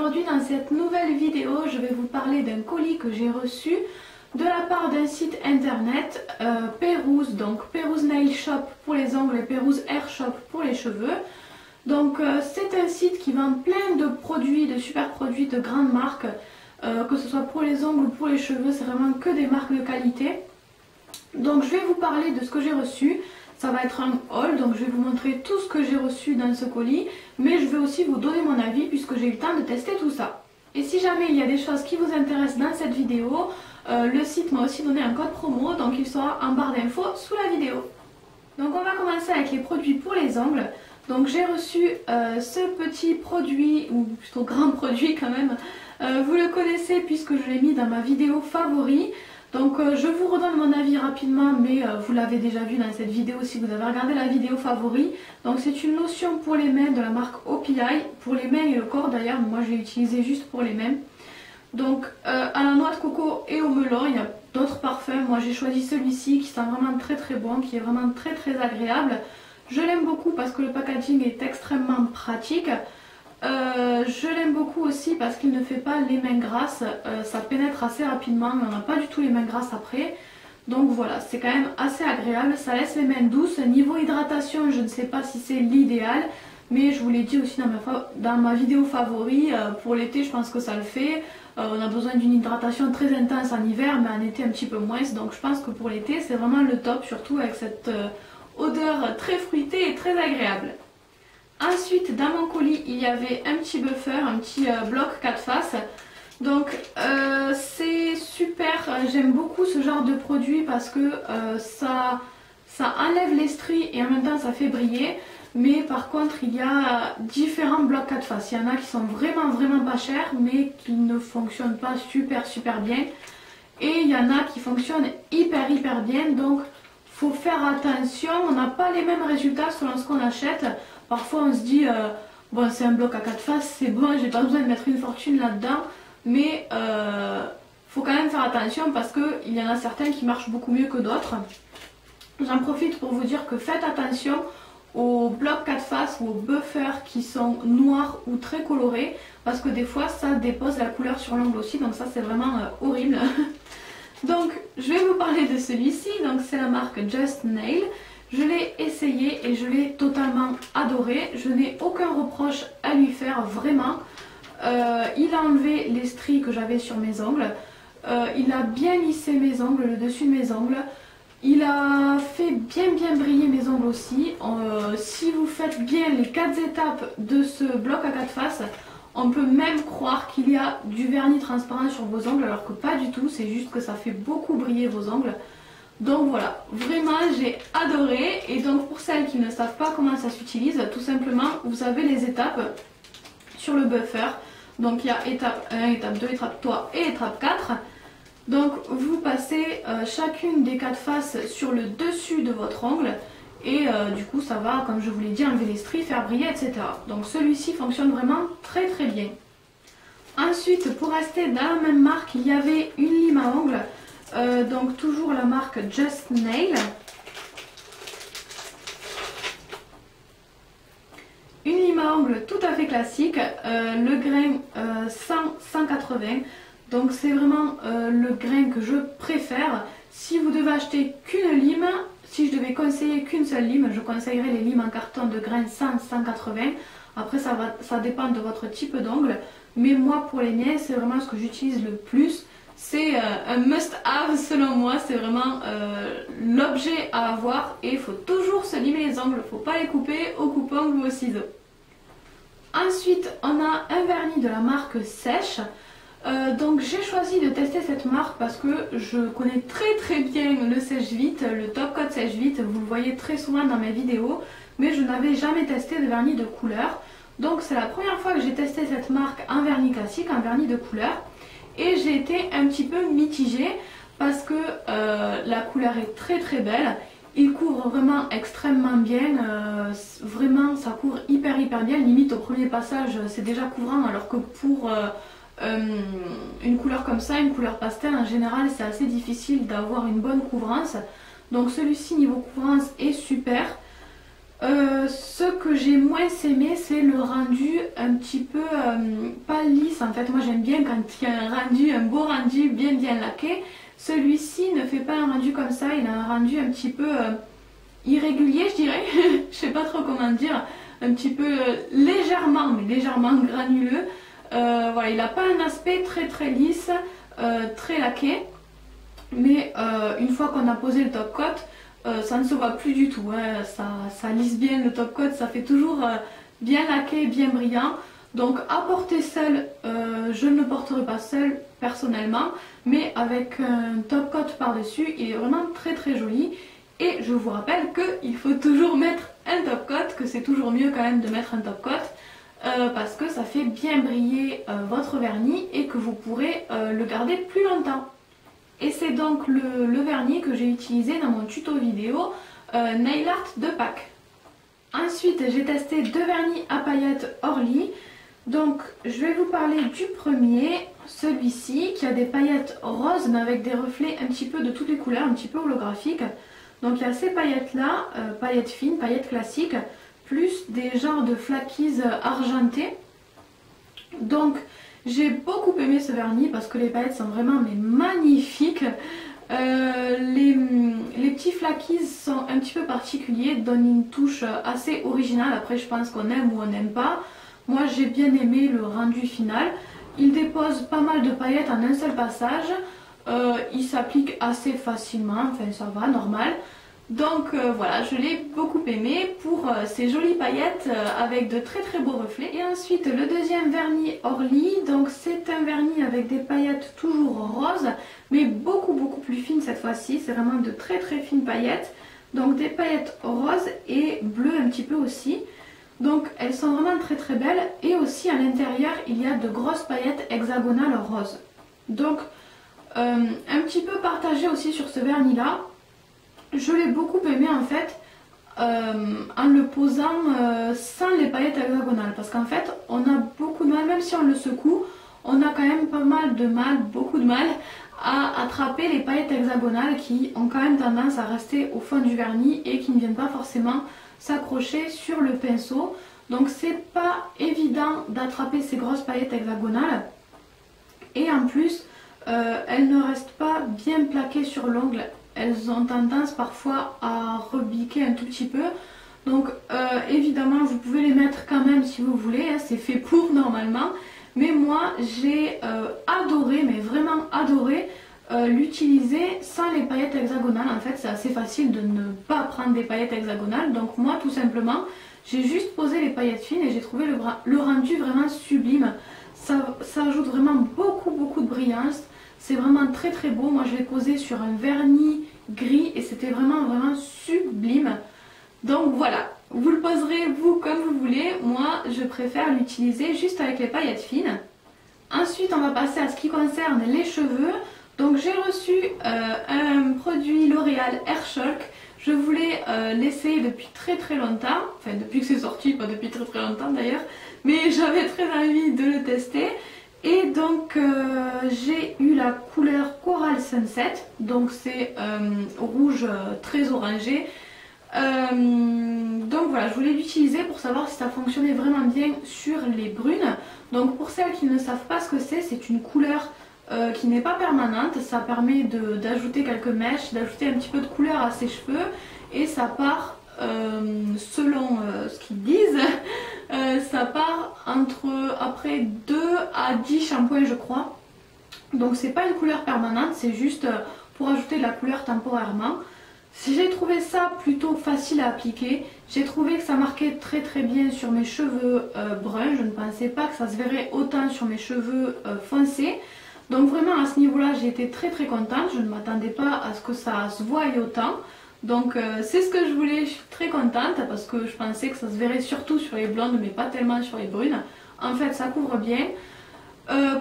aujourd'hui dans cette nouvelle vidéo, je vais vous parler d'un colis que j'ai reçu de la part d'un site internet Pérouse, donc Pérouse Nail Shop pour les ongles et Pérouse Hair Shop pour les cheveux. Donc c'est un site qui vend plein de produits, de super produits de grandes marques, que ce soit pour les ongles ou pour les cheveux, c'est vraiment que des marques de qualité. Donc je vais vous parler de ce que j'ai reçu. Ça va être un haul, donc je vais vous montrer tout ce que j'ai reçu dans ce colis, mais je vais aussi vous donner mon avis puisque j'ai eu le temps de tester tout ça. Et si jamais il y a des choses qui vous intéressent dans cette vidéo, le site m'a aussi donné un code promo, donc il sera en barre d'infos sous la vidéo. Donc on va commencer avec les produits pour les ongles. Donc j'ai reçu ce petit produit, ou plutôt grand produit quand même, vous le connaissez puisque je l'ai mis dans ma vidéo favori. Donc je vous redonne mon avis rapidement, mais vous l'avez déjà vu dans cette vidéo si vous avez regardé la vidéo favori. Donc c'est une lotion pour les mains de la marque OPI, pour les mains et le corps d'ailleurs, moi je l'ai utilisé juste pour les mains. Donc à la noix de coco et au melon, il y a d'autres parfums, moi j'ai choisi celui-ci qui sent vraiment très bon, qui est vraiment très agréable. Je l'aime beaucoup parce que le packaging est extrêmement pratique. Je l'aime beaucoup aussi parce qu'il ne fait pas les mains grasses, ça pénètre assez rapidement, mais on n'a pas du tout les mains grasses après. Donc voilà, c'est quand même assez agréable, ça laisse les mains douces. Niveau hydratation, je ne sais pas si c'est l'idéal, mais je vous l'ai dit aussi dans ma vidéo favori, pour l'été je pense que ça le fait. On a besoin d'une hydratation très intense en hiver, mais en été un petit peu moins, donc je pense que pour l'été c'est vraiment le top, surtout avec cette odeur très fruitée et très agréable. Ensuite, dans mon colis, il y avait un petit buffer, un petit bloc 4 faces. Donc c'est super, j'aime beaucoup ce genre de produit parce que ça enlève les stries et en même temps ça fait briller. Mais par contre, il y a différents blocs 4 faces. Il y en a qui sont vraiment pas chers mais qui ne fonctionnent pas super bien. Et il y en a qui fonctionnent hyper bien. Donc faut faire attention, on n'a pas les mêmes résultats selon ce qu'on achète. Parfois on se dit, bon c'est un bloc à 4 faces, c'est bon, j'ai pas besoin de mettre une fortune là-dedans. Mais faut quand même faire attention parce qu'il y en a certains qui marchent beaucoup mieux que d'autres. J'en profite pour vous dire que faites attention aux blocs 4 faces ou aux buffers qui sont noirs ou très colorés. Parce que des fois ça dépose la couleur sur l'ongle aussi, donc ça c'est vraiment horrible. Donc je vais vous parler de celui-ci, donc c'est la marque Just Nail. Je l'ai essayé et je l'ai totalement adoré, je n'ai aucun reproche à lui faire vraiment. Il a enlevé les stries que j'avais sur mes ongles, il a bien lissé mes ongles, le dessus de mes ongles, il a fait bien briller mes ongles aussi. Si vous faites bien les 4 étapes de ce bloc à 4 faces, on peut même croire qu'il y a du vernis transparent sur vos ongles alors que pas du tout, c'est juste que ça fait beaucoup briller vos ongles. Donc voilà, vraiment j'ai adoré. Et donc pour celles qui ne savent pas comment ça s'utilise, tout simplement vous avez les étapes sur le buffer. Donc il y a étape 1, étape 2, étape 3 et étape 4. Donc vous passez chacune des 4 faces sur le dessus de votre ongle. Et du coup ça va, comme je vous l'ai dit, enlever les stries, faire briller, etc. Donc celui-ci fonctionne vraiment très bien. Ensuite, pour rester dans la même marque, il y avait une lime à ongles. Donc toujours la marque Just Nail. Une lime à ongles tout à fait classique, le grain 100-180. Donc c'est vraiment le grain que je préfère. Si vous devez acheter qu'une lime, si je devais conseiller qu'une seule lime, je conseillerais les limes en carton de grain 100-180. Après ça dépend de votre type d'ongle. Mais moi pour les miens c'est vraiment ce que j'utilise le plus. C'est un must-have selon moi, c'est vraiment l'objet à avoir et il faut toujours se limer les ongles, il ne faut pas les couper au coupe-ongles ou au ciseau. Ensuite, on a un vernis de la marque Sèche. Donc j'ai choisi de tester cette marque parce que je connais très bien le sèche-vite, le top coat sèche-vite, vous le voyez très souvent dans mes vidéos, mais je n'avais jamais testé de vernis de couleur. Donc c'est la première fois que j'ai testé cette marque en vernis classique, en vernis de couleur. Et j'ai été un petit peu mitigée parce que la couleur est très belle. Il couvre vraiment extrêmement bien. Vraiment ça couvre hyper bien. Limite au premier passage c'est déjà couvrant alors que pour une couleur comme ça, une couleur pastel en général c'est assez difficile d'avoir une bonne couvrance. Donc celui-ci niveau couvrance est super. Ce que j'ai moins aimé, c'est le rendu un petit peu pas lisse. En fait, moi j'aime bien quand il y a un rendu, un beau rendu bien laqué. Celui-ci ne fait pas un rendu comme ça, il a un rendu un petit peu irrégulier, je dirais. Je sais pas trop comment dire, un petit peu légèrement, mais légèrement granuleux. Voilà, il n'a pas un aspect très lisse, très laqué. Mais une fois qu'on a posé le top coat, ça ne se voit plus du tout, hein. Ça lisse bien le top coat, ça fait toujours bien laqué, bien brillant. Donc à porter seul, je ne le porterai pas seul personnellement, mais avec un top coat par dessus, il est vraiment très joli. Et je vous rappelle qu'il faut toujours mettre un top coat, que c'est toujours mieux quand même de mettre un top coat, parce que ça fait bien briller votre vernis et que vous pourrez le garder plus longtemps. Et c'est donc le vernis que j'ai utilisé dans mon tuto vidéo Nail Art de Pâques. Ensuite, j'ai testé deux vernis à paillettes Orly. Donc, je vais vous parler du premier, celui-ci, qui a des paillettes roses, mais avec des reflets un petit peu de toutes les couleurs, un petit peu holographiques. Donc, il y a ces paillettes-là, paillettes fines, paillettes classiques, plus des genres de flaquise argentées. Donc, j'ai beaucoup aimé ce vernis parce que les paillettes sont vraiment magnifiques. Les petits flaquis sont un petit peu particuliers, donnent une touche assez originale. Après, je pense qu'on aime ou on n'aime pas. Moi, j'ai bien aimé le rendu final. Il dépose pas mal de paillettes en un seul passage. Il s'applique assez facilement, enfin ça va, normal. Donc voilà, je l'ai beaucoup aimé pour ces jolies paillettes avec de très beaux reflets. Et ensuite le deuxième vernis Orly, donc c'est un vernis avec des paillettes toujours roses, mais beaucoup plus fines cette fois-ci. C'est vraiment de très fines paillettes, donc des paillettes roses et bleues un petit peu aussi. Donc elles sont vraiment très belles, et aussi à l'intérieur il y a de grosses paillettes hexagonales roses. Donc un petit peu partagé aussi sur ce vernis là. Je l'ai beaucoup aimé en fait en le posant sans les paillettes hexagonales, parce qu'en fait on a beaucoup de mal, même si on le secoue, on a quand même pas mal de mal, beaucoup de mal à attraper les paillettes hexagonales qui ont quand même tendance à rester au fond du vernis et qui ne viennent pas forcément s'accrocher sur le pinceau. Donc c'est pas évident d'attraper ces grosses paillettes hexagonales, et en plus elles ne restent pas bien plaquées sur l'ongle. Elles ont tendance parfois à rebiquer un tout petit peu. Donc évidemment vous pouvez les mettre quand même si vous voulez, hein, c'est fait pour normalement. Mais moi j'ai adoré, mais vraiment adoré l'utiliser sans les paillettes hexagonales. En fait c'est assez facile de ne pas prendre des paillettes hexagonales. Donc moi tout simplement j'ai juste posé les paillettes fines et j'ai trouvé le rendu vraiment sublime. Ça ajoute vraiment beaucoup de brillance. C'est vraiment très beau. Moi je l'ai posé sur un vernis gris et c'était vraiment sublime. Donc voilà, vous le poserez vous comme vous voulez. Moi je préfère l'utiliser juste avec les paillettes fines. Ensuite on va passer à ce qui concerne les cheveux. Donc j'ai reçu un produit L'Oréal Air Shulk. Je voulais l'essayer depuis très longtemps. Enfin depuis que c'est sorti, pas depuis très longtemps d'ailleurs. Mais j'avais très envie de le tester. Et donc j'ai eu la couleur Coral Sunset, donc c'est rouge très orangé. Donc voilà, je voulais l'utiliser pour savoir si ça fonctionnait vraiment bien sur les brunes. Donc pour celles qui ne savent pas ce que c'est une couleur qui n'est pas permanente. Ça permet d'ajouter quelques mèches, d'ajouter un petit peu de couleur à ses cheveux, et ça part selon ce qu'ils disent, ça part entre après 2 à 10 shampoings je crois. Donc c'est pas une couleur permanente, c'est juste pour ajouter de la couleur temporairement. J'ai trouvé ça plutôt facile à appliquer. J'ai trouvé que ça marquait très bien sur mes cheveux bruns. Je ne pensais pas que ça se verrait autant sur mes cheveux foncés. Donc vraiment à ce niveau là j'ai été très contente. Je ne m'attendais pas à ce que ça se voie autant. Donc c'est ce que je voulais, je suis très contente parce que je pensais que ça se verrait surtout sur les blondes mais pas tellement sur les brunes. En fait ça couvre bien.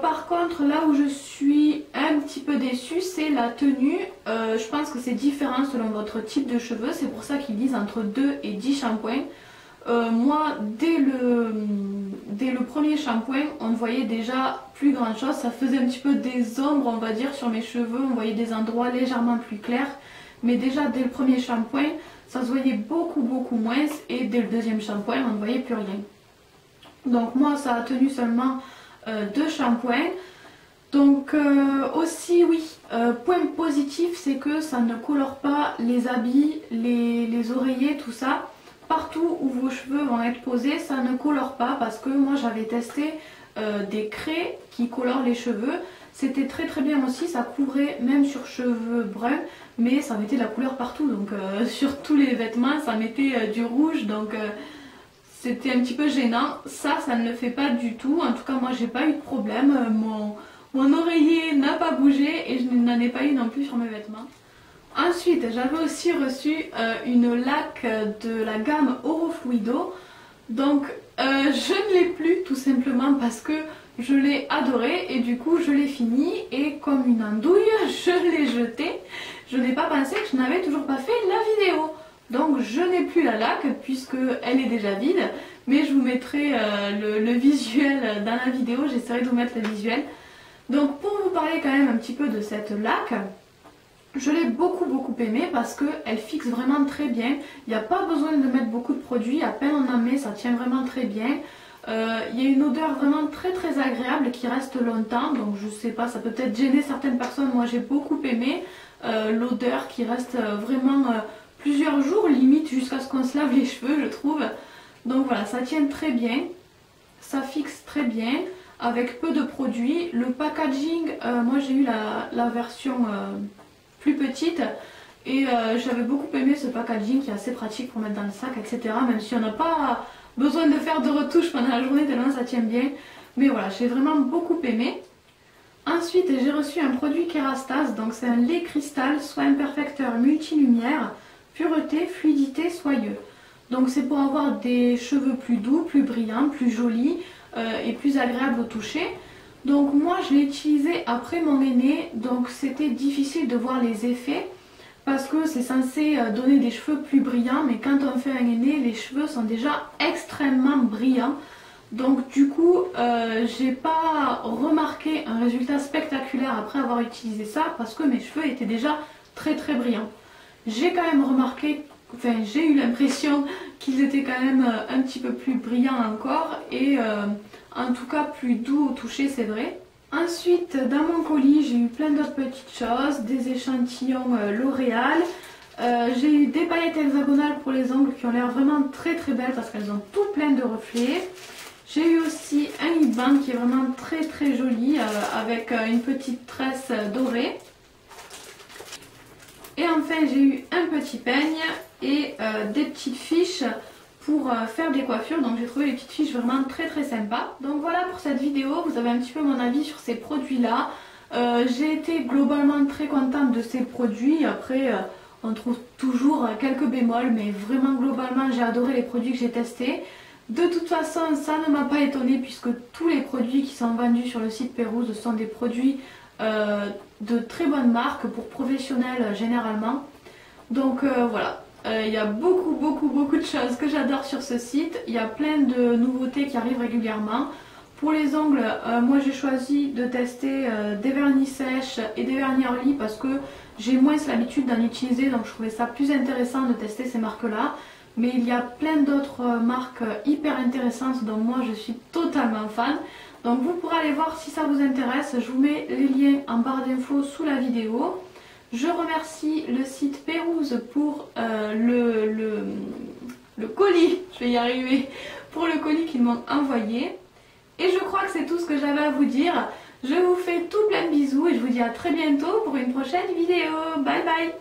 Par contre là où je suis un petit peu déçue c'est la tenue. Je pense que c'est différent selon votre type de cheveux, c'est pour ça qu'ils disent entre 2 et 10 shampoings. Moi dès le premier shampoing on ne voyait déjà plus grand chose, ça faisait un petit peu des ombres on va dire sur mes cheveux, on voyait des endroits légèrement plus clairs. mais déjà dès le premier shampoing ça se voyait beaucoup moins, et dès le deuxième shampoing on ne voyait plus rien. Donc moi ça a tenu seulement 2 shampoings. Donc aussi oui, point positif c'est que ça ne colore pas les habits, les oreillers, tout ça. Partout où vos cheveux vont être posés, ça ne colore pas, parce que moi j'avais testé des craies qui colorent les cheveux. C'était très bien aussi, ça couvrait même sur cheveux bruns, mais ça mettait de la couleur partout. Donc sur tous les vêtements ça mettait du rouge, donc c'était un petit peu gênant. Ça ne le fait pas du tout. En tout cas moi j'ai pas eu de problème. Mon oreiller n'a pas bougé et je n'en ai pas eu non plus sur mes vêtements. Ensuite, j'avais aussi reçu une laque de la gamme Oro Fluido. Donc, je ne l'ai plus tout simplement parce que je l'ai adoré et du coup je l'ai fini et comme une andouille, je l'ai jeté. Je n'ai pas pensé que je n'avais toujours pas fait la vidéo. Donc je n'ai plus la laque puisque elle est déjà vide. Mais je vous mettrai le visuel dans la vidéo, j'essaierai de vous mettre le visuel. Donc pour vous parler quand même un petit peu de cette laque, je l'ai beaucoup aimée parce qu'elle fixe vraiment très bien. Il n'y a pas besoin de mettre beaucoup de produits, à peine on en met, ça tient vraiment très bien. Il y a une odeur vraiment très agréable qui reste longtemps, donc je sais pas, ça peut peut-être gêner certaines personnes. Moi j'ai beaucoup aimé l'odeur qui reste vraiment plusieurs jours, limite jusqu'à ce qu'on se lave les cheveux, je trouve. Donc voilà, ça tient très bien, ça fixe très bien avec peu de produits. Le packaging, moi j'ai eu la version plus petite et j'avais beaucoup aimé ce packaging qui est assez pratique pour mettre dans le sac, etc. Même si on n'a pas besoin de faire de retouches pendant la journée tellement ça tient bien. Mais voilà, j'ai vraiment beaucoup aimé. Ensuite j'ai reçu un produit Kerastase, donc c'est un lait cristal soin perfecteur multilumière, pureté, fluidité, soyeux. Donc c'est pour avoir des cheveux plus doux, plus brillants, plus jolis et plus agréables au toucher. Donc moi je l'ai utilisé après mon aîné, donc c'était difficile de voir les effets parce que c'est censé donner des cheveux plus brillants, mais quand on fait un aîné, les cheveux sont déjà extrêmement brillants. Donc du coup j'ai pas remarqué un résultat spectaculaire après avoir utilisé ça parce que mes cheveux étaient déjà très brillants. J'ai quand même remarqué, enfin j'ai eu l'impression qu'ils étaient quand même un petit peu plus brillants encore et en tout cas plus doux au toucher, c'est vrai. Ensuite dans mon colis j'ai eu plein d'autres petites choses, des échantillons L'Oréal. J'ai eu des paillettes hexagonales pour les ongles qui ont l'air vraiment très belles parce qu'elles ont tout plein de reflets. J'ai eu aussi un lip-balm qui est vraiment très joli avec une petite tresse dorée. Et enfin j'ai eu un petit peigne et des petites fiches pour faire des coiffures. Donc j'ai trouvé les petites fiches vraiment très sympas. Donc voilà pour cette vidéo, vous avez un petit peu mon avis sur ces produits là. J'ai été globalement très contente de ces produits. Après on trouve toujours quelques bémols, mais vraiment globalement j'ai adoré les produits que j'ai testés. De toute façon ça ne m'a pas étonnée puisque tous les produits qui sont vendus sur le site Pérouse sont des produits de très bonne marque pour professionnels généralement. Donc voilà, il y a beaucoup de choses que j'adore sur ce site. Il y a plein de nouveautés qui arrivent régulièrement. Pour les ongles, moi j'ai choisi de tester des vernis sèches et des vernis Orly parce que j'ai moins l'habitude d'en utiliser, donc je trouvais ça plus intéressant de tester ces marques là. Mais il y a plein d'autres marques hyper intéressantes dont moi je suis totalement fan. Donc vous pourrez aller voir si ça vous intéresse, je vous mets les liens en barre d'infos sous la vidéo. Je remercie le site Pérouse pour le colis, je vais y arriver, pour le colis qu'ils m'ont envoyé. Et je crois que c'est tout ce que j'avais à vous dire. Je vous fais tout plein de bisous et je vous dis à très bientôt pour une prochaine vidéo. Bye bye!